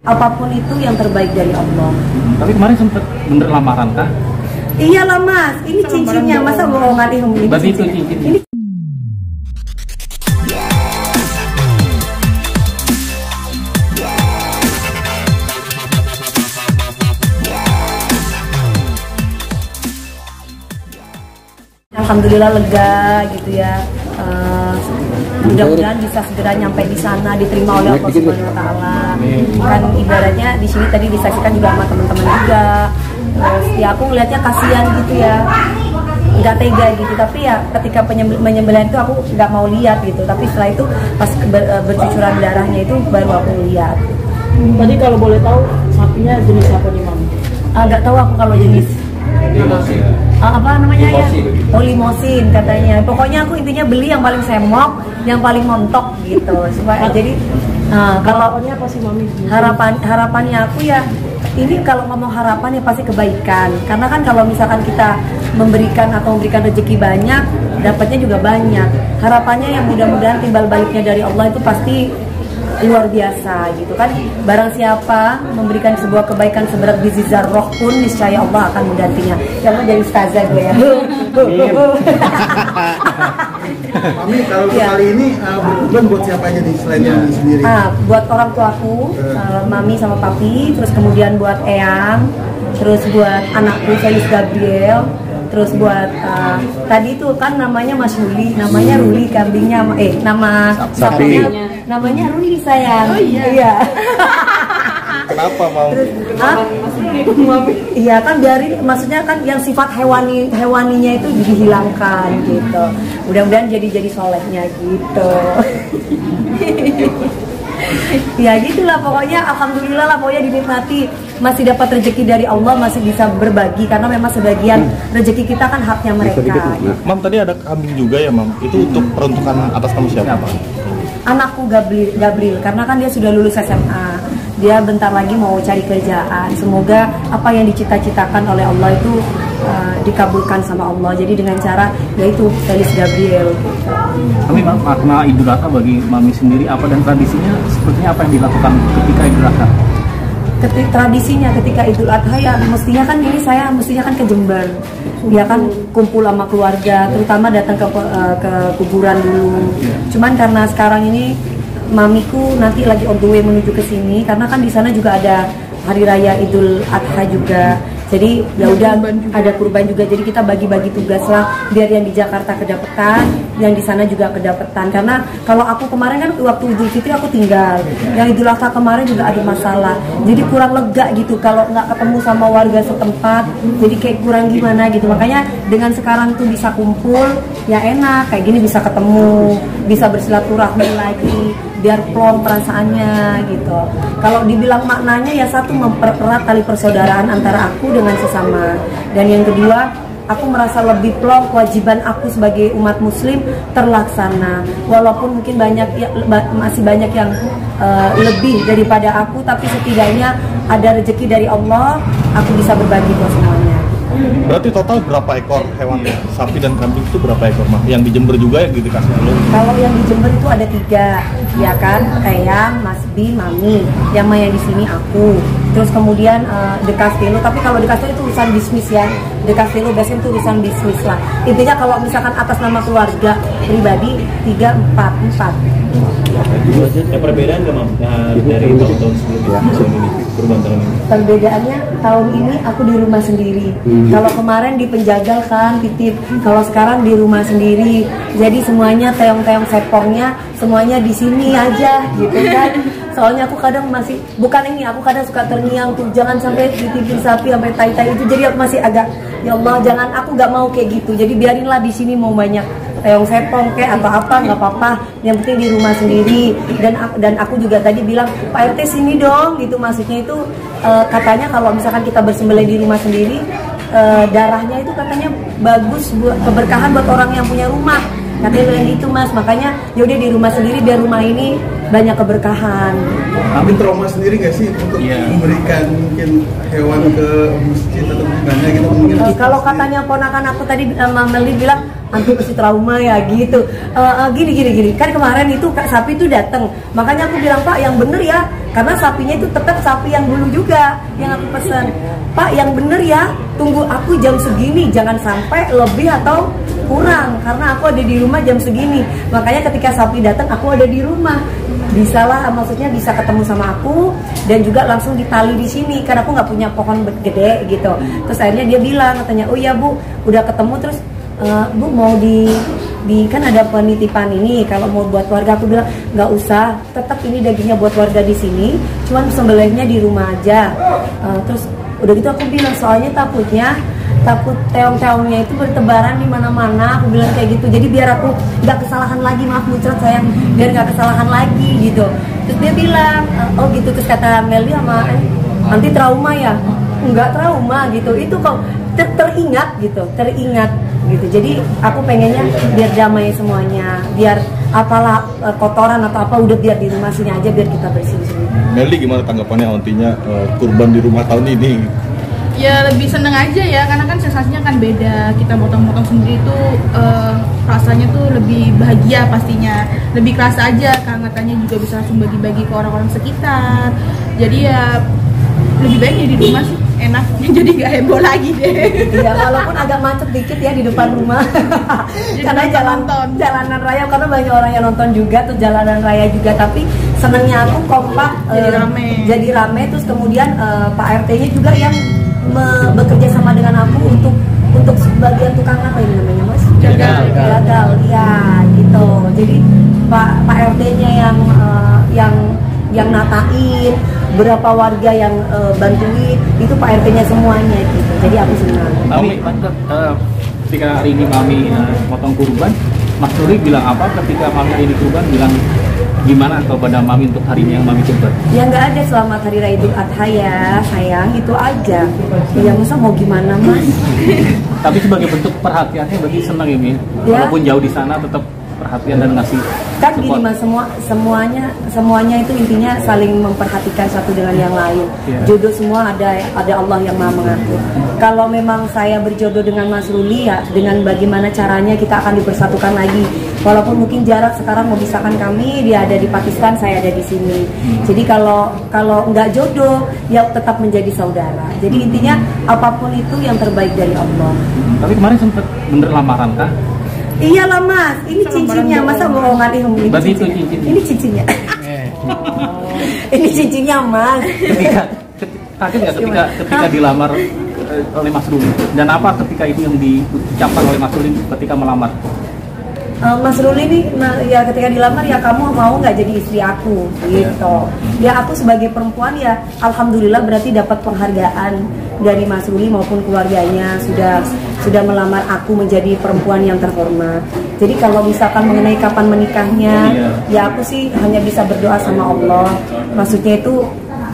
Apapun itu yang terbaik dari Allah. Tapi kemarin sempat bener lamaran kah? Iyalah mas, ini cincinnya, masa bohongan ini? Berarti itu cincinnya. Ini Alhamdulillah lega gitu ya. Mudah-mudahan bisa segera nyampe di sana, diterima oleh Allah Subhanahu Wa Taala. Kan ibaratnya di sini tadi disaksikan juga sama teman-teman juga. Terus ya aku ngelihatnya kasihan gitu ya, nggak tega gitu. Tapi ya ketika penyembelihan itu aku nggak mau lihat gitu. Tapi setelah itu pas bercucuran darahnya itu baru aku lihat. Tadi kalau boleh tahu sapinya jenis apa nih Mam? Nggak tahu aku kalau jenis. Apa namanya ya? Oh, limosin katanya. Pokoknya aku intinya beli yang paling semok, yang paling montok gitu. Supaya jadi kalau Harapannya apa sih Mami? harapannya aku ya ini kalau ngomong harapan ya pasti kebaikan. Karena kan kalau misalkan kita memberikan atau memberikan rezeki banyak, dapatnya juga banyak. Harapannya yang mudah-mudahan timbal baliknya dari Allah itu pasti luar biasa gitu kan. Barang siapa memberikan sebuah kebaikan seberat biji zarrah pun niscaya Allah akan menggantinya. Jangan jadi ustazah gue ya. Mami, kalau kali ini berkorban buat siapa aja nih selain Mami sendiri? Buat orang tuaku, Mami sama Papi, terus kemudian buat Eyang, terus buat anakku Felis Gabriel, terus buat tadi itu kan namanya Mas Ruli, namanya Ruli kambingnya, nama sapinya namanya Ruli sayang. Oh iya. Kenapa mau? Iya kan biarin, maksudnya kan yang sifat hewaninya itu dihilangkan gitu. Mudah-mudahan jadi solehnya gitu. Ya gitulah pokoknya, alhamdulillah lah pokoknya dinikmati, masih dapat rezeki dari Allah, masih bisa berbagi karena memang sebagian rezeki kita kan haknya mereka. Mam, tadi ada kambing juga ya Mam, itu untuk peruntukan atas nama siapa? Anakku Gabriel, karena kan dia sudah lulus SMA, dia bentar lagi mau cari kerjaan. Semoga apa yang dicita-citakan oleh Allah itu dikabulkan sama Allah. Jadi dengan cara yaitu Felis Gabriel. Tapi makna Idul Adha bagi Mami sendiri apa dan tradisinya sepertinya apa yang dilakukan ketika Idul Adha? Tradisinya ketika Idul Adha ya mestinya kan ke Jember, ya kan kumpul sama keluarga, terutama datang ke kuburan dulu. Cuman karena sekarang ini mamiku nanti lagi on the way menuju ke sini, karena kan di sana juga ada hari raya Idul Adha juga. Jadi ya udah ada kurban juga. Jadi kita bagi-bagi tugas lah biar yang di Jakarta kedapetan, yang di sana juga kedapetan. Karena kalau aku kemarin kan waktu Idul Fitri aku tinggal, yang Idul Adha kemarin juga ada masalah. Jadi kurang lega gitu kalau nggak ketemu sama warga setempat. Jadi kayak kurang gimana gitu. Makanya dengan sekarang tuh bisa kumpul, ya enak. Kayak gini bisa ketemu, bisa bersilaturahmi lagi, biar plong perasaannya gitu. Kalau dibilang maknanya ya satu, mempererat tali persaudaraan antara aku dengan sesama, dan yang kedua aku merasa lebih plong, kewajiban aku sebagai umat muslim terlaksana. Walaupun mungkin masih banyak yang lebih daripada aku, tapi setidaknya ada rezeki dari Allah, aku bisa berbagi buat semuanya. Berarti total berapa ekor hewan sapi dan kambing itu berapa ekor Mam? Yang di Jember juga ya gitu dikasih dulu? Kalau yang di Jember itu ada 3, ya kan? Eyang, Mas Bi, Mami. Yang di sini aku. Terus kemudian De Castello, tapi kalau De Castello itu urusan bisnis ya. De Castello biasanya itu urusan bisnis lah. Intinya kalau misalkan atas nama keluarga pribadi 3, 4. Ya perbedaan nggak Mam dari tahun sebelumnya ini kurban tahun ini? Perbedaannya tahun ini aku di rumah sendiri. Kalau kemarin di penjagal kan titip, kalau sekarang di rumah sendiri. Jadi semuanya teong-teong sepongnya semuanya di sini aja gitu kan. Soalnya aku kadang masih aku kadang suka terngiang tuh, jangan sampai dititipin sapi sampai tai-tai itu. Jadi aku masih agak ya Allah jangan, aku nggak mau kayak gitu. Jadi biarinlah di sini mau banyak teong sepong kayak apa nggak apa-apa, yang penting di rumah sendiri. Dan aku juga tadi bilang Pak RT sini dong gitu, maksudnya itu katanya kalau misalkan kita bersembelih di rumah sendiri, darahnya itu katanya bagus buat keberkahan buat orang yang punya rumah, katanya gitu Mas. Makanya yaudah di rumah sendiri biar rumah ini banyak keberkahan. Tapi trauma sendiri nggak sih untuk memberikan mungkin hewan ke masjid atau gimana gitu mungkin? Kalau katanya ponakan aku tadi Meli bilang antum pasti trauma ya gitu. Gini. Kan kemarin itu sapi itu datang, makanya aku bilang Pak yang bener ya, karena sapinya itu tetap sapi yang dulu juga yang aku pesan. Pak yang bener ya, tunggu aku jam segini, jangan sampai lebih atau kurang, karena aku ada di rumah jam segini. Makanya ketika sapi datang aku ada di rumah, bisalah, maksudnya bisa ketemu sama aku dan juga langsung ditali di sini, karena aku nggak punya pohon gede gitu. Terus akhirnya dia bilang, katanya oh ya Bu udah ketemu, terus Bu mau di kan ada penitipan ini, kalau mau buat warga. Aku bilang nggak usah, tetap ini dagingnya buat warga di sini, cuman sembelihnya di rumah aja. Terus udah gitu aku bilang soalnya takut teong-teongnya itu bertebaran di mana-mana. Aku bilang kayak gitu, jadi biar aku nggak kesalahan lagi, maaf muncrat sayang, biar nggak kesalahan lagi gitu. Terus dia bilang oh gitu. Terus kata Melly sama nanti trauma ya, nggak trauma gitu, itu kok teringat gitu. Jadi aku pengennya biar damai semuanya, biar apalah kotoran atau apa udah biar di rumah sini aja, biar kita bersih sini. Melly gimana tanggapannya ontinya kurban di rumah tahun ini? Ya lebih seneng aja ya, karena kan sensasinya kan beda. Kita motong-motong sendiri tuh rasanya tuh lebih bahagia pastinya, lebih kerasa aja, kehangatannya juga bisa langsung bagi-bagi ke orang-orang sekitar. Jadi ya lebih baik ya di rumah sih, enak. Jadi gak heboh lagi deh. Iya, walaupun agak macet dikit ya di depan rumah. Karena jalanan raya, karena banyak orang yang nonton juga tuh, jalanan raya juga. Tapi senangnya aku kompak, jadi rame. Terus kemudian Pak RT-nya juga yang bekerja sama dengan aku untuk bagian tukang apa ini namanya Mas? Jagal, ya gitu. Jadi Pak RT-nya yang natain, berapa warga yang bantuin, itu Pak RT-nya semuanya gitu. Jadi aku senang. Mami, ketika hari ini Mami potong kurban, Mas Nuri bilang apa ketika Mami hari ini kurban, bilang gimana kepada Mami untuk hari ini yang Mami kurban? Ya nggak ada selamat hari raya Idul Adha ya sayang, itu aja. Ya masa mau gimana Mas? Tapi sebagai bentuk perhatiannya berarti senang ya Mi? Ya. Walaupun jauh di sana tetap perhatian dan ngasih kan support. gini Mas, semuanya itu intinya saling memperhatikan satu dengan yang lain. Jodoh semua ada Allah yang Maha mengatur. Kalau memang saya berjodoh dengan Mas Ruli ya, dengan bagaimana caranya kita akan dipersatukan lagi. Walaupun mungkin jarak sekarang memisahkan kami, dia ada di Pakistan, saya ada di sini. Jadi kalau nggak jodoh ya tetap menjadi saudara. Jadi intinya apapun itu yang terbaik dari Allah. Tapi kemarin sempat bener lamaran kah? Iyalah Mas, ini cincinnya, masa bohongan ini? Berarti itu cincin. Ini cincinnya. Ini cincinnya Mas. Kaget nggak ketika dilamar oleh Mas Ruli? Dan apa ketika itu yang diucapkan oleh Mas Ruli ketika melamar? Mas Ruli ini ya ketika dilamar ya kamu mau nggak jadi istri aku gitu. Ya aku sebagai perempuan ya alhamdulillah berarti dapat penghargaan dari Mas Ruli maupun keluarganya sudah melamar aku menjadi perempuan yang terhormat. Jadi kalau misalkan mengenai kapan menikahnya, ya aku sih hanya bisa berdoa sama Allah. Maksudnya itu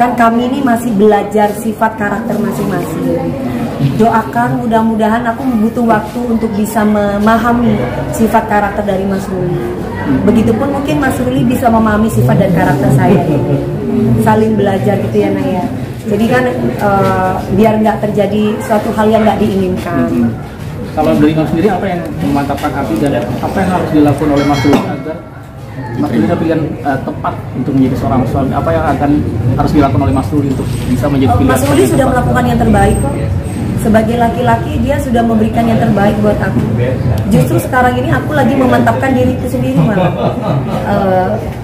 kan kami ini masih belajar sifat karakter masing-masing. Doakan mudah-mudahan aku butuh waktu untuk bisa memahami sifat karakter dari Mas Ruli. Begitupun mungkin Mas Ruli bisa memahami sifat dan karakter saya. Saling belajar gitu ya Naya. Jadi kan biar nggak terjadi suatu hal yang nggak diinginkan. Kalau dari kamu sendiri apa yang memantapkan hati dan apa yang harus dilakukan oleh Mas Ruli agar Mas Ruli pilihan tepat untuk menjadi seorang suami? Apa yang harus dilakukan oleh Mas Ruli untuk bisa menjadi pilihan? Mas Ruli sudah melakukan yang terbaik kok. Sebagai laki-laki dia sudah memberikan yang terbaik buat aku. Justru sekarang ini aku lagi memantapkan diriku sendiri malah,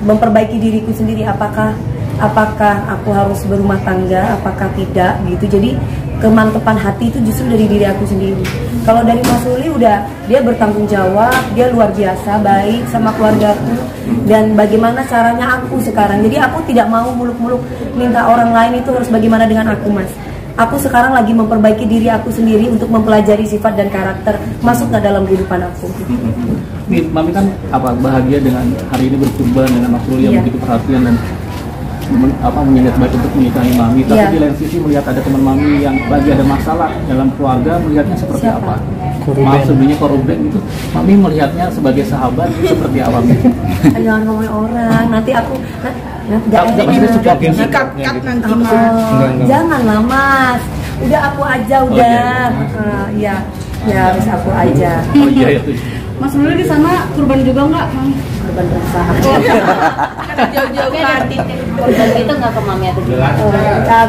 memperbaiki diriku sendiri. Apakah aku harus berumah tangga, apakah tidak gitu. Jadi kemantapan hati itu justru dari diri aku sendiri. Kalau dari Mas Ruli udah dia bertanggung jawab, dia luar biasa baik sama keluargaku dan bagaimana caranya aku sekarang. Jadi aku tidak mau muluk-muluk minta orang lain itu harus bagaimana dengan aku Mas. Aku sekarang lagi memperbaiki diri aku sendiri untuk mempelajari sifat dan karakter masuk ke dalam kehidupan aku. Mami kan bahagia dengan hari ini berkurban dengan Mas Ruli yang begitu perhatian dan menyambut baik untuk menikahi Mami. Tapi di lain sisi melihat ada teman Mami yang lagi ada masalah dalam keluarga, melihatnya seperti apa? Maaf sebelumnya korban gitu. Mami melihatnya sebagai sahabat seperti apa? Jangan ngomongin orang, nanti aku janganlah Mas, udah aku aja udah. Ya Ya habis aku aja. Oh iya itu. Mas Ruli di sana kurban juga nggak, Mang? Kurban berusaha. Karena jauh-jauh kan. Korban gitu nggak ke mami atau gimana?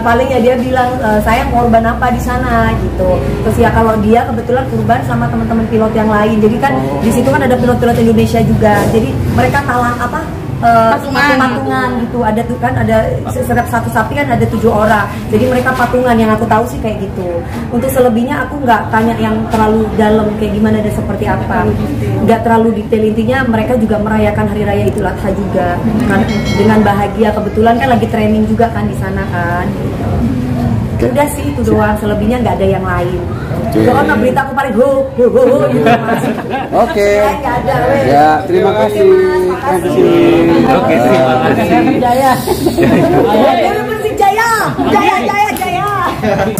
Paling ya dia bilang saya korban apa di sana gitu. Terus ya kalau dia kebetulan kurban sama teman-teman pilot yang lain. Jadi kan di situ kan ada pilot-pilot Indonesia juga. Jadi mereka talang apa? Patungan gitu. Ada tuh kan ada setiap satu sapi kan ada 7 orang. Jadi mereka patungan, yang aku tahu sih kayak gitu. Untuk selebihnya aku nggak tanya yang terlalu dalam kayak gimana dan seperti apa. Nggak terlalu detail, intinya mereka juga merayakan hari raya Idul Adha juga kan, dengan bahagia. Kebetulan kan lagi training juga kan di sana kan. Udah sih itu doang, selebihnya nggak ada yang lain. Soalnya berita aku paling ho gitu Mas. Oke. Nggak ada, weh. Ya, terima kasih. Oke, terima kasih. Jaya. Jaya. Jaya. Jaya. Jaya.